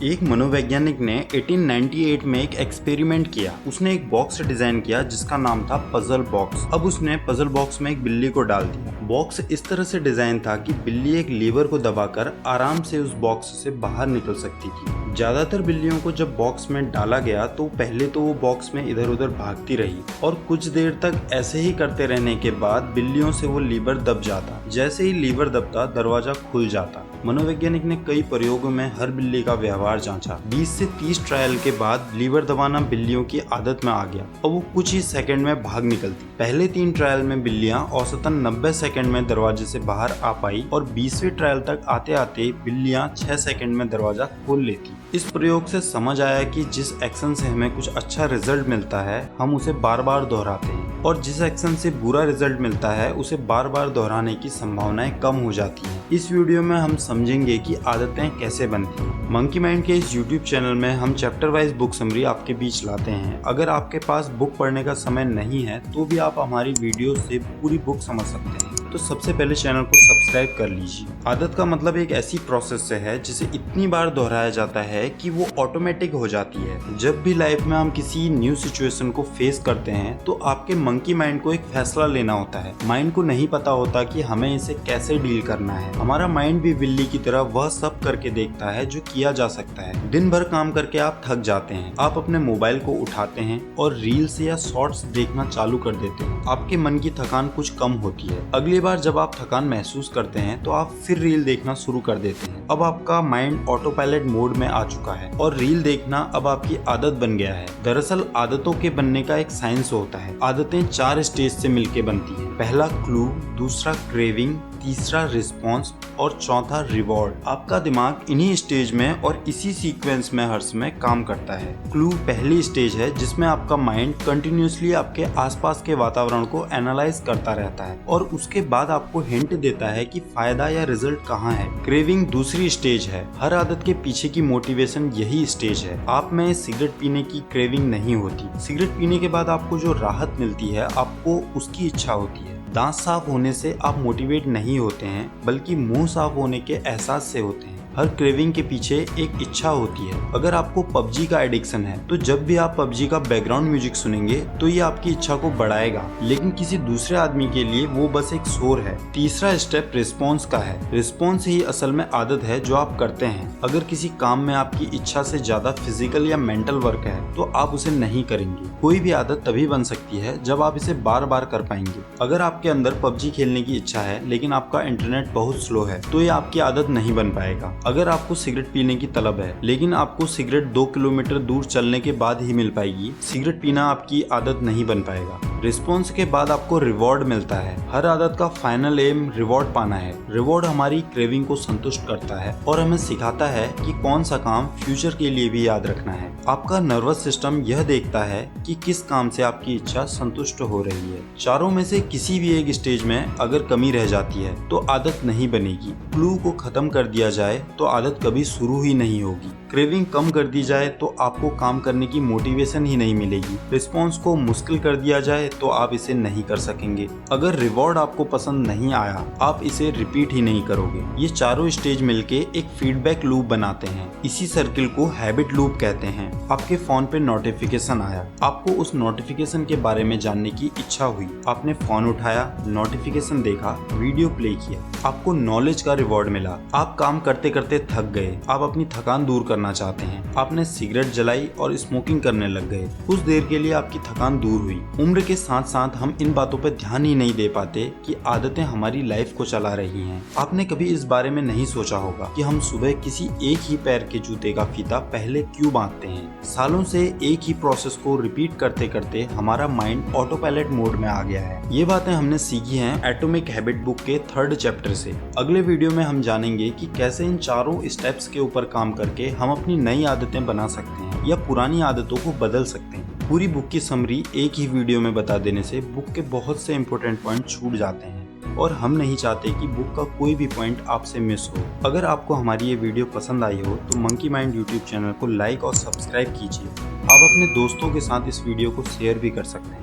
एक मनोवैज्ञानिक ने 1898 में एक एक्सपेरिमेंट किया। उसने एक बॉक्स डिजाइन किया जिसका नाम था पजल बॉक्स। अब उसने पजल बॉक्स में एक बिल्ली को डाल दिया। बॉक्स इस तरह से डिजाइन था कि बिल्ली एक लीवर को दबाकर आराम से उस बॉक्स से बाहर निकल सकती थी। ज्यादातर बिल्लियों को जब बॉक्स में डाला गया तो पहले तो वो बॉक्स में इधर उधर भागती रही और कुछ देर तक ऐसे ही करते रहने के बाद बिल्लियों से वो लीवर दब जाता। जैसे ही लीवर दबता दरवाजा खुल जाता। मनोवैज्ञानिक ने कई प्रयोगों में हर बिल्ली का व्यवहार जांचा। 20 से 30 ट्रायल के बाद लीवर दबाना बिल्लियों की आदत में आ गया और वो कुछ ही सेकंड में भाग निकलती। पहले 3 ट्रायल में बिल्लियां औसतन 90 सेकंड में दरवाजे से बाहर आ पाई और 20वें ट्रायल तक आते आते बिल्लियां 6 सेकंड में दरवाजा खोल लेती। इस प्रयोग से समझ आया कि जिस एक्शन से हमें कुछ अच्छा रिजल्ट मिलता है हम उसे बार बार दोहराते हैं और जिस एक्शन से बुरा रिजल्ट मिलता है उसे बार बार दोहराने की संभावनाएं कम हो जाती हैं। इस वीडियो में हम समझेंगे कि आदतें कैसे बनती हैं। मंकी माइंड के इस YouTube चैनल में हम चैप्टर वाइज बुक समरी आपके बीच लाते हैं। अगर आपके पास बुक पढ़ने का समय नहीं है तो भी आप हमारी वीडियो से पूरी बुक समझ सकते हैं। तो सबसे पहले चैनल को सब्सक्राइब कर लीजिए। आदत का मतलब एक ऐसी प्रोसेस से है जिसे इतनी बार दोहराया जाता है कि वो ऑटोमेटिक हो जाती है। जब भी लाइफ में हम किसी न्यू सिचुएशन को फेस करते हैं तो आपके मंकी माइंड को एक फैसला लेना होता है। माइंड को नहीं पता होता कि हमें इसे कैसे डील करना है। हमारा माइंड भी बिल्ली की तरह वह सब करके देखता है जो किया जा सकता है। दिन भर काम करके आप थक जाते हैं। आप अपने मोबाइल को उठाते हैं और रील्स या शॉर्ट्स देखना चालू कर देते हैं। आपके मन की थकान कुछ कम होती है। अगली बार जब आप थकान महसूस करते हैं तो आप फिर रील देखना शुरू कर देते हैं। अब आपका माइंड ऑटो पायलट मोड में आ चुका है और रील देखना अब आपकी आदत बन गया है। दरअसल आदतों के बनने का एक साइंस होता है। आदतें 4 स्टेज से मिलकर बनती है। पहला क्लू, दूसरा क्रेविंग, तीसरा रिस्पॉन्स और चौथा रिवॉर्ड। आपका दिमाग इन्हीं स्टेज में और इसी सीक्वेंस में हर समय काम करता है। क्लू पहली स्टेज है जिसमें आपका माइंड कंटिन्यूअसली आपके आसपास के वातावरण को एनालाइज करता रहता है और उसके बाद आपको हिंट देता है कि फायदा या रिजल्ट कहाँ है। क्रेविंग दूसरी स्टेज है। हर आदत के पीछे की मोटिवेशन यही स्टेज है। आप में सिगरेट पीने की क्रेविंग नहीं होती। सिगरेट पीने के बाद आपको जो राहत मिलती है आपको उसकी इच्छा होती है। दांत साफ होने से आप मोटिवेट नहीं होते हैं बल्कि मुंह साफ होने के एहसास से होते हैं। हर क्रेविंग के पीछे एक इच्छा होती है। अगर आपको पबजी का एडिक्शन है तो जब भी आप पबजी का बैकग्राउंड म्यूजिक सुनेंगे तो ये आपकी इच्छा को बढ़ाएगा, लेकिन किसी दूसरे आदमी के लिए वो बस एक शोर है। तीसरा स्टेप रिस्पॉन्स का है। रिस्पॉन्स ही असल में आदत है जो आप करते हैं। अगर किसी काम में आपकी इच्छा से ज्यादा फिजिकल या मेंटल वर्क है तो आप उसे नहीं करेंगे। कोई भी आदत तभी बन सकती है जब आप इसे बार बार कर पाएंगे। अगर आपके अंदर पबजी खेलने की इच्छा है लेकिन आपका इंटरनेट बहुत स्लो है तो ये आपकी आदत नहीं बन पाएगा। अगर आपको सिगरेट पीने की तलब है लेकिन आपको सिगरेट 2 किलोमीटर दूर चलने के बाद ही मिल पाएगी, सिगरेट पीना आपकी आदत नहीं बन पाएगा। रिस्पॉन्स के बाद आपको रिवॉर्ड मिलता है। हर आदत का फाइनल एम रिवॉर्ड पाना है। रिवॉर्ड हमारी क्रेविंग को संतुष्ट करता है और हमें सिखाता है कि कौन सा काम फ्यूचर के लिए भी याद रखना है। आपका नर्वस सिस्टम यह देखता है कि किस काम से आपकी इच्छा संतुष्ट हो रही है। चारों में से किसी भी एक स्टेज में अगर कमी रह जाती है तो आदत नहीं बनेगी। क्लू को खत्म कर दिया जाए तो आदत कभी शुरू ही नहीं होगी। क्रेविंग कम कर दी जाए तो आपको काम करने की मोटिवेशन ही नहीं मिलेगी। रिस्पॉन्स को मुश्किल कर दिया जाए तो आप इसे नहीं कर सकेंगे। अगर रिवॉर्ड आपको पसंद नहीं आया आप इसे रिपीट ही नहीं करोगे। ये चारों स्टेज मिलके एक फीडबैक लूप बनाते हैं। इसी सर्किल को हैबिट लूप कहते हैं। आपके फोन पे नोटिफिकेशन आया, आपको उस नोटिफिकेशन के बारे में जानने की इच्छा हुई। आपने फोन उठाया, नोटिफिकेशन देखा, वीडियो प्ले किया, आपको नॉलेज का रिवॉर्ड मिला। आप काम करते करते थक गए, आप अपनी थकान दूर करना चाहते हैं। आपने सिगरेट जलाई और स्मोकिंग करने लग गए। कुछ देर के लिए आपकी थकान दूर हुई। उम्र के साथ साथ हम इन बातों पर ध्यान ही नहीं दे पाते कि आदतें हमारी लाइफ को चला रही हैं। आपने कभी इस बारे में नहीं सोचा होगा कि हम सुबह किसी एक ही पैर के जूते का फीता पहले क्यों बांधते हैं। सालों से एक ही प्रोसेस को रिपीट करते करते हमारा माइंड ऑटो पायलट मोड में आ गया है। ये बातें हमने सीखी हैं एटॉमिक हैबिट बुक के 3rd चैप्टर से। अगले वीडियो में हम जानेंगे कि कैसे इन चारों स्टेप्स के ऊपर काम करके हम अपनी नई आदतें बना सकते हैं या पुरानी आदतों को बदल सकते हैं। पूरी बुक की समरी एक ही वीडियो में बता देने से बुक के बहुत से इंपॉर्टेंट पॉइंट छूट जाते हैं और हम नहीं चाहते कि बुक का कोई भी पॉइंट आपसे मिस हो। अगर आपको हमारी ये वीडियो पसंद आई हो तो मंकी माइंड यूट्यूब चैनल को लाइक और सब्सक्राइब कीजिए। आप अपने दोस्तों के साथ इस वीडियो को शेयर भी कर सकते हैं।